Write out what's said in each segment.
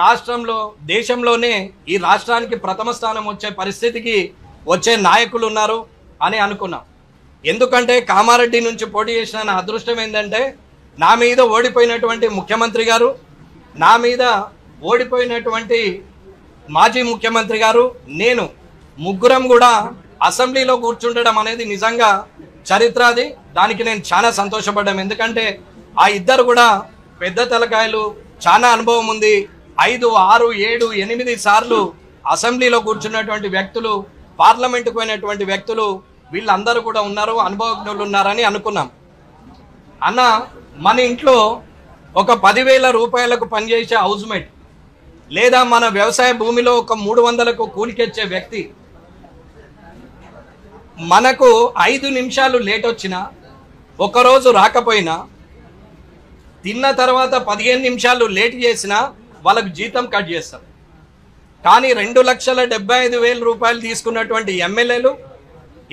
రాష్ట్రంలో దేశంలోనే ఈ రాష్ట్రానికి ప్రథమ స్థానం వచ్చే పరిస్థితికి వచ్చే నాయకులు ఉన్నారు అని అనుకున్నాం. ఎందుకంటే కామారెడ్డి నుంచి పోటీ చేసిన నా అదృష్టం ఏంటంటే నా మీద ఓడిపోయినటువంటి ముఖ్యమంత్రి గారు, నా మీద ఓడిపోయినటువంటి మాజీ ముఖ్యమంత్రి గారు, నేను ముగ్గురం కూడా అసెంబ్లీలో కూర్చుండడం అనేది నిజంగా చరిత్ర. అది దానికి నేను చాలా సంతోషపడ్డాను. ఎందుకంటే ఆ ఇద్దరు కూడా పెద్ద తలకాయలు, చాలా అనుభవం ఉంది. 5, 6, 7, 8 సార్లు అసెంబ్లీలో కూర్చున్నటువంటి వ్యక్తులు, పార్లమెంటుకు పోయినటువంటి వ్యక్తులు, వీళ్ళందరూ కూడా ఉన్నారు, అనుభవజ్ఞులు ఉన్నారని అనుకున్నాం. అన్న, మన ఇంట్లో ఒక 10,000 రూపాయలకు పనిచేసే హౌస్మేట్ లేదా మన వ్యవసాయ భూమిలో ఒక 300కు కూలికెచ్చే వ్యక్తి మనకు 5 నిమిషాలు లేట్ వచ్చినా, ఒకరోజు రాకపోయినా, తిన్న తర్వాత 15 నిమిషాలు లేట్ చేసినా వాళ్ళకు జీతం కట్ చేస్తారు. కానీ 2,75,000 రూపాయలు తీసుకున్నటువంటి ఎమ్మెల్యేలు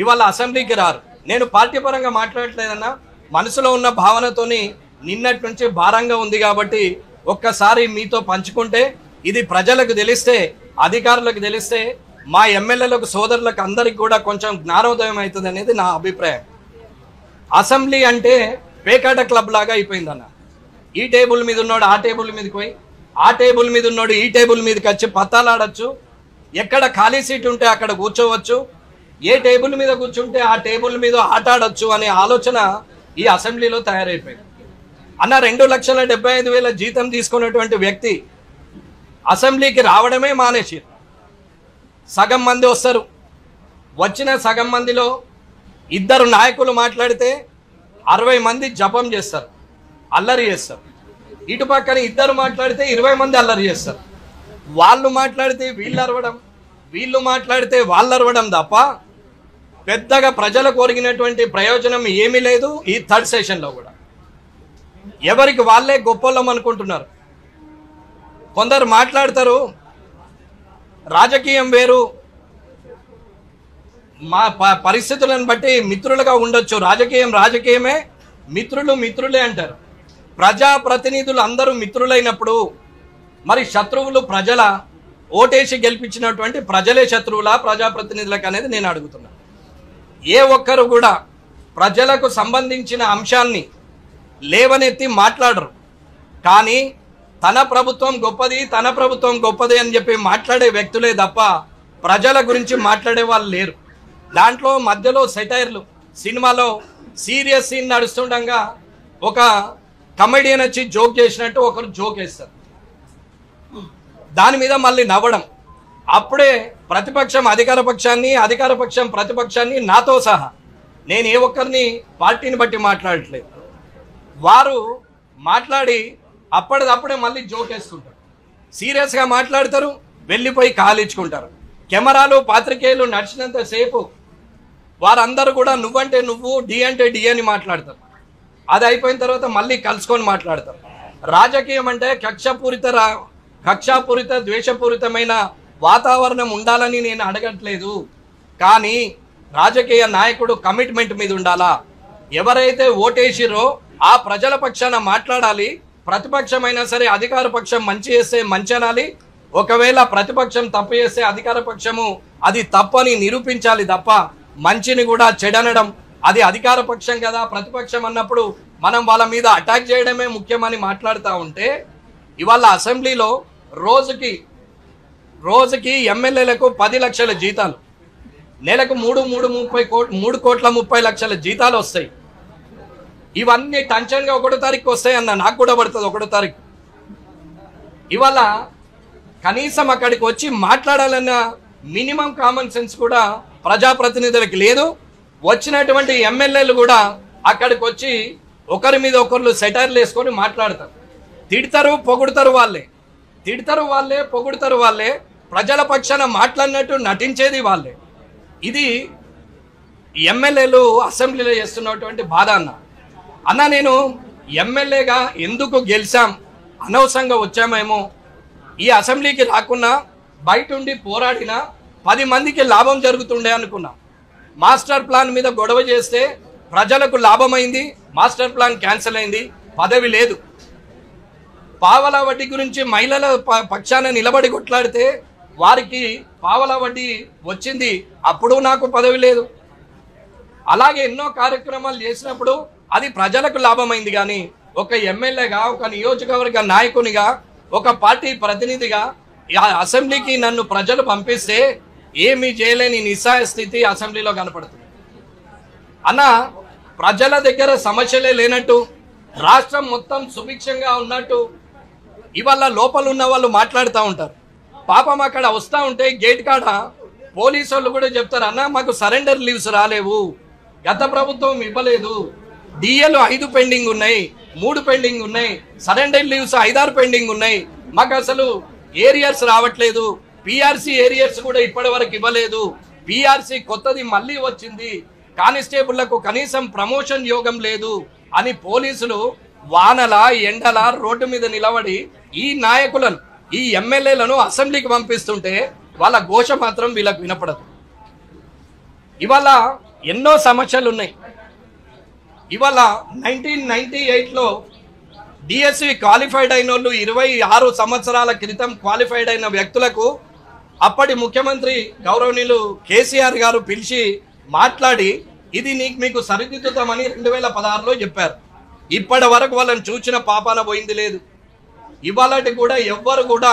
ఇవాళ అసెంబ్లీకి రారు. నేను పార్టీ పరంగా మాట్లాడట్లేదన్నా, మనసులో ఉన్న భావనతోని నిన్నటి నుంచి భారంగా ఉంది కాబట్టి ఒక్కసారి మీతో పంచుకుంటే ఇది ప్రజలకు తెలిస్తే, అధికారులకు తెలిస్తే, మా ఎమ్మెల్యేలకు, సోదరులకు అందరికి కూడా కొంచెం జ్ఞానోదయం అవుతుంది అనేది నా అభిప్రాయం. అసెంబ్లీ అంటే పేకాట క్లబ్ లాగా అయిపోయిందన్న. ఈ టేబుల్ మీద ఉన్నాడు ఆ టేబుల్ మీదకి పోయి, ఆ టేబుల్ మీద ఉన్నాడు ఈ టేబుల్ మీదకి వచ్చి పత్తాలాడచ్చు, ఎక్కడ ఖాళీ సీట్ ఉంటే అక్కడ కూర్చోవచ్చు, ఏ టేబుల్ మీద కూర్చుంటే ఆ టేబుల్ మీద ఆట ఆడచ్చు అనే ఆలోచన ఈ అసెంబ్లీలో తయారైపోయింది. అన్న, 2,75,000 జీతం తీసుకున్నటువంటి వ్యక్తి అసెంబ్లీకి రావడమే మానేసి సగం మంది వస్తారు. వచ్చిన సగం మందిలో 2 నాయకులు మాట్లాడితే 60 మంది జపం చేస్తారు, అల్లరి చేస్తారు. ఇటు పక్కన 2 మాట్లాడితే 20 మంది అల్లరి చేస్తారు. వాళ్ళు మాట్లాడితే వీళ్ళు అరవడం, వీళ్ళు మాట్లాడితే వాళ్ళు అరవడం తప్ప పెద్దగా ప్రజలకు ఒరిగినటువంటి ప్రయోజనం ఏమీ లేదు. ఈ 3rd సెషన్లో కూడా ఎవరికి వాళ్ళే గొప్పలం అనుకుంటున్నారు. కొందరు మాట్లాడతారు, రాజకీయం వేరు, మా పరిస్థితులను బట్టి మిత్రులుగా ఉండొచ్చు, రాజకీయం రాజకీయమే, మిత్రులు మిత్రులే అంటారు. ప్రజాప్రతినిధులు అందరూ మిత్రులైనప్పుడు మరి శత్రువులు ప్రజల ఓటేసి గెలిపించినటువంటి ప్రజలే శత్రువులా ప్రజాప్రతినిధులకు అనేది నేను అడుగుతున్నా. ఏ ఒక్కరు కూడా ప్రజలకు సంబంధించిన అంశాన్ని లేవనెత్తి మాట్లాడరు. కానీ తన ప్రభుత్వం గొప్పది, తన ప్రభుత్వం గొప్పది అని చెప్పి మాట్లాడే వ్యక్తులే తప్ప ప్రజల గురించి మాట్లాడే వాళ్ళు లేరు. దాంట్లో మధ్యలో సెటైర్లు, సినిమాలో సీరియస్ సీన్ నడుస్తుండగా ఒక కమెడియన్ వచ్చి జోక్ చేసినట్టు ఒకరు జోక్ వేస్తారు, దాని మీద మళ్ళీ నవ్వడం. అప్పుడే ప్రతిపక్షం అధికార పక్షాన్ని, అధికార పక్షం ప్రతిపక్షాన్ని, నాతో సహా నేను ఏ ఒక్కరిని పార్టీని బట్టి మాట్లాడట్లేదు, వారు మాట్లాడి అప్పటిదప్పుడే మళ్ళీ జోక్ వేసుకుంటారు, సీరియస్గా మాట్లాడతారు, వెళ్ళిపోయి కాలించుకుంటారు. కెమెరాలు, పాత్రికేయులు నడిచినంతసేపు వారందరూ కూడా నువ్వంటే నువ్వు, డి అంటే డి అని మాట్లాడతారు. అది అయిపోయిన తర్వాత మళ్ళీ కలుసుకొని మాట్లాడతారు. రాజకీయం అంటే కక్షాపూరిత ద్వేషపూరితమైన వాతావరణం ఉండాలని నేను అడగట్లేదు. కానీ రాజకీయ నాయకుడు కమిట్మెంట్ మీద ఉండాలా. ఎవరైతే ఓటేసిరో ఆ ప్రజల పక్షాన మాట్లాడాలి. ప్రతిపక్షమైనా సరే అధికార పక్షం మంచి చేస్తే మంచి అనాలి, ఒకవేళ ప్రతిపక్షం తప్పు చేస్తే అధికార పక్షము అది తప్పని నిరూపించాలి తప్ప మంచిని కూడా చెడనడం, అది అధికార పక్షం కదా, ప్రతిపక్షం అన్నప్పుడు మనం వాళ్ళ మీద అటాక్ చేయడమే ముఖ్యమని మాట్లాడుతూ ఉంటే, ఇవాళ అసెంబ్లీలో రోజుకి ఎమ్మెల్యేలకు 10 లక్షల జీతాలు, నెలకు 3,30,30,30,30,00,000 జీతాలు వస్తాయి. ఇవన్నీ టెన్షన్గా 1వ తారీఖు వస్తాయి అన్న, నాకు కూడా పడుతుంది 1వ తారీఖు. ఇవాళ కనీసం అక్కడికి వచ్చి మాట్లాడాలన్న మినిమం కామన్ సెన్స్ కూడా ప్రజాప్రతినిధులకు లేదు. వచ్చినటువంటి ఎమ్మెల్యేలు కూడా అక్కడికి వచ్చి ఒకరి మీద ఒకరు సెటైర్లు వేసుకొని మాట్లాడతారు, తిడతారు, పొగుడతారు వాళ్ళే, తిడతారు వాళ్ళే, పొగుడతారు వాళ్ళే, ప్రజల పక్షాన మాట్లాడినట్టు నటించేది వాళ్ళే. ఇది ఎమ్మెల్యేలు అసెంబ్లీలో చేస్తున్నటువంటి బాధ అన్న. నేను ఎమ్మెల్యేగా ఎందుకు గెలిచాం, అనవసరంగా వచ్చామేమో, ఈ అసెంబ్లీకి రాకున్నా బయట ఉండి పోరాడినా 10 మందికి లాభం జరుగుతుండే అనుకున్నాం. మాస్టర్ ప్లాన్ మీద గొడవ చేస్తే ప్రజలకు లాభమైంది, మాస్టర్ ప్లాన్ క్యాన్సిల్ అయింది, పదవి లేదు. పావలా వడ్డీ గురించి మహిళల పక్షాన నిలబడి కొట్లాడితే వారికి పావలా వడ్డీ వచ్చింది, అప్పుడు నాకు పదవి లేదు. అలాగే ఎన్నో కార్యక్రమాలు చేసినప్పుడు అది ప్రజలకు లాభమైంది. కానీ ఒక ఎమ్మెల్యేగా, ఒక నియోజకవర్గ నాయకునిగా, ఒక పార్టీ ప్రతినిధిగా అసెంబ్లీకి నన్ను ప్రజలు పంపిస్తే ఏమీ చేయలేని నిస్సహాయ స్థితి అసెంబ్లీలో కనపడుతుంది. అన్న, ప్రజల దగ్గర సమస్యలే లేనట్టు, రాష్ట్రం మొత్తం సుభిక్షంగా ఉన్నట్టు ఇవాళ లోపల ఉన్న వాళ్ళు మాట్లాడుతూ ఉంటారు. పాపం అక్కడ వస్తూ ఉంటే గేట్ కాడ పోలీసు వాళ్ళు కూడా చెప్తారు, అన్న మాకు సరెండర్ లీవ్స్ రాలేవు, గత ప్రభుత్వం ఇవ్వలేదు, డిఎలు 5 పెండింగ్ ఉన్నాయి, 3 పెండింగ్ ఉన్నాయి, సరెండర్ లీవ్స్ 5-6 పెండింగ్ ఉన్నాయి, మాకు అసలు ఏరియర్స్ రావట్లేదు, పిఆర్సీ ఏరియర్స్ కూడా ఇప్పటి వరకు ఇవ్వలేదు, పిఆర్సీ కొత్తది మళ్ళీ వచ్చింది, కానిస్టేబుళ్లకు కనీసం ప్రమోషన్ యోగం లేదు అని పోలీసులు వానల ఎండల రోడ్డు మీద నిలబడి ఈ నాయకులను, ఈ ఎమ్మెల్యేలను అసెంబ్లీకి పంపిస్తుంటే వాళ్ళ ఘోష మాత్రం వీళ్ళకు వినపడదు. ఇవాళ ఎన్నో సమస్యలు ఉన్నాయి. ఇవాళ 1998లో డిఎస్సి క్వాలిఫైడ్ అయిన వాళ్ళు 26 సంవత్సరాల క్రితం క్వాలిఫైడ్ అయిన వ్యక్తులకు అప్పటి ముఖ్యమంత్రి గౌరవనీయులు కేసీఆర్ గారు పిలిచి మాట్లాడి ఇది మీకు సరిదిద్దుతామని 2016లో చెప్పారు. ఇప్పటి వరకు వాళ్ళని చూసిన పాపాన పోయింది లేదు. ఇవాళటి కూడా ఎవ్వరు కూడా